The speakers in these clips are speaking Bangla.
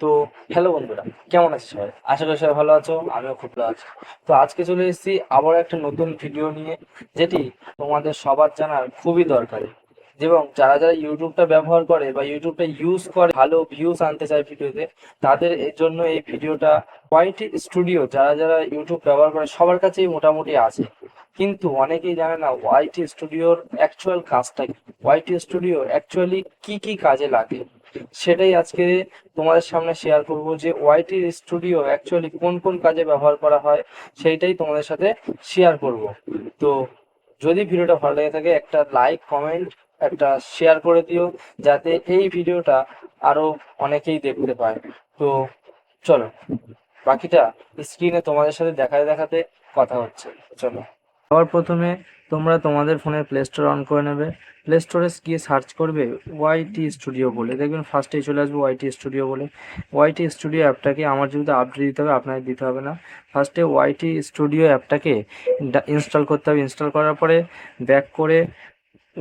তো হ্যালো বন্ধুরা, কেমন আছো সবাই? আশা করি সবাই ভালো আছো, আমিও খুব ভালো আছি। তো আজকে চলে এসেছি আবার একটা নতুন ভিডিও নিয়ে, যেটি তোমাদের সবার জানার খুবই দরকারি। এবং যারা যারা ইউটিউবটা ব্যবহার করে বা ইউটিউবটা ইউজ করে ভালো ভিউজ আনতে চায় ভিডিওতে, তাদের এর জন্য এই ভিডিওটা। ওয়াইটি স্টুডিও যারা যারা ইউটিউব ব্যবহার করে সবার কাছেই মোটামুটি আছে, কিন্তু অনেকেই জানে না ওয়াইটি স্টুডিওর অ্যাকচুয়াল কাজটা কি, ওয়াইটি স্টুডিও অ্যাকচুয়ালি কি কি কাজে লাগে। সেটাই আজকে তোমাদের সামনে শেয়ার করব, যে ওয়াইটি স্টুডিও অ্যাকচুয়ালি কোন কোন কাজে ব্যবহার করা হয় সেইটাই তোমাদের সাথে শেয়ার করব। তো যদি ভিডিওটা ভালো লেগে থাকে একটা লাইক কমেন্ট একটা শেয়ার করে দিও, যাতে এই ভিডিওটা আরো অনেকেই দেখতে পায়। তো চলো বাকিটা স্ক্রিনে তোমাদের সাথে দেখাতে দেখাতে কথা হচ্ছে। চলো, সবার প্রথমে তোমরা তোমাদের ফোনের প্লে স্টোর অন করে নেবে। প্লে স্টোরে গিয়ে সার্চ করবে ওয়াইটি স্টুডিও বলে, দেখবেন ফার্স্টেই চলে আসবে ওয়াইটি স্টুডিও বলে। ওয়াইটি স্টুডিও অ্যাপটাকে আমার যেহেতু আপডেট দিতে হবে, আপনাকে দিতে হবে না। ফার্স্টে ওয়াইটি স্টুডিও অ্যাপটাকে ইনস্টল করতে হবে। ইনস্টল করার পরে ব্যাক করে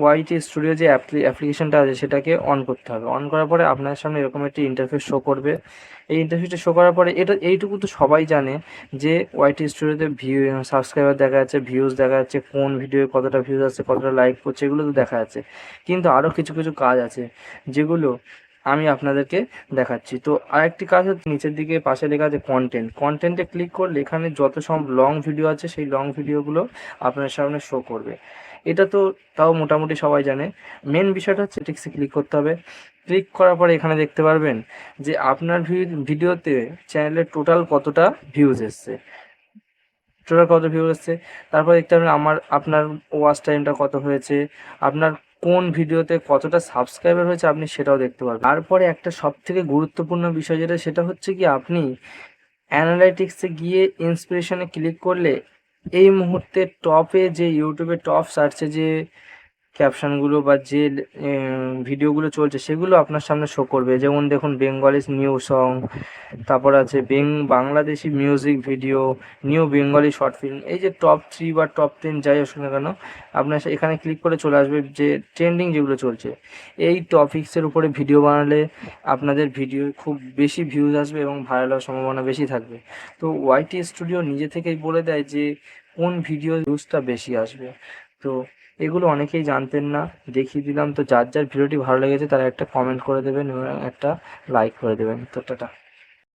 ওয়াইটি স্টুডিও যে অ্যাপ্লিকেশনটা আছে সেটাকে অন করতে হবে। অন করার পরে আপনার সামনে এরকম একটি ইন্টারফেস শো করবে। এই ইন্টারফেসটা শো করার পরে এইটুকু তো সবাই জানে যে ওয়াইটি স্টুডিওতে সাবস্ক্রাইবার দেখা যাচ্ছে, ভিউজ দেখা যাচ্ছে, কোন ভিডিও কতটা ভিউজ আসছে, কতটা লাইক করছে, এগুলো তো দেখা যাচ্ছে। কিন্তু আরও কিছু কিছু কাজ আছে যেগুলো আমি আপনাদেরকে দেখাচ্ছি। তো আরেকটি কাজ হচ্ছে, নিচের দিকে পাশে লেখা আছে কন্টেন্ট। কন্টেন্টে ক্লিক করলে এখানে যত সব লং ভিডিও আছে সেই লং ভিডিওগুলো আপনার সামনে শো করবে। এটা তো তাও মোটামুটি সবাই জানে। মেন বিষয়টা হচ্ছে টেক্সে ক্লিক করতে হবে। ক্লিক করার পরে এখানে দেখতে পারবেন যে আপনার ভিডিওতে চ্যানেলের টোটাল কতটা ভিউজ এসছে, তারপর দেখতে পারবেন আপনার ওয়াচ টাইমটা কত হয়েছে, আপনার কোন ভিডিওতে কতটা সাবস্ক্রাইবার হয়েছে আপনি সেটাও দেখতে পারবেন। তারপরে একটা সবথেকে গুরুত্বপূর্ণ বিষয় যেটা, সেটা হচ্ছে কি আপনি অ্যানালাইটিক্সে গিয়ে ইন্সপিরেশনে ক্লিক করলে এই মুহূর্তে টপে যে ইউটিউবে টপ সার্চে যে ক্যাপশনগুলো বা যে ভিডিওগুলো চলছে সেগুলো আপনার সামনে শো করবে। যেমন দেখুন, বেঙ্গলি নিউ সং, তারপর আছে Bangladeshi music video, new Bengali short film. এই যে টপ 3 বা টপ 10 যাই আসুক না কেন, আপনার এখানে ক্লিক করে চলে আসবে যে ট্রেন্ডিং যেগুলো চলছে। এই টপিক্সের উপরে ভিডিও বানালে আপনাদের ভিডিও খুব বেশি ভিউজ আসবে এবং ভাইরাল হওয়ার সম্ভাবনা বেশি থাকবে। তো ওয়াইটি স্টুডিও নিজে থেকেই বলে দেয় যে কোন ভিডিও ভিউজটা বেশি আসবে। তো এগুলো অনেকেই জানতেন না, দেখিয়ে দিলাম। তো যার যার ভিডিওটি ভালো লেগেছে তারা একটা কমেন্ট করে দেবেন এবং একটা লাইক করে দেবেন। তো টাটা।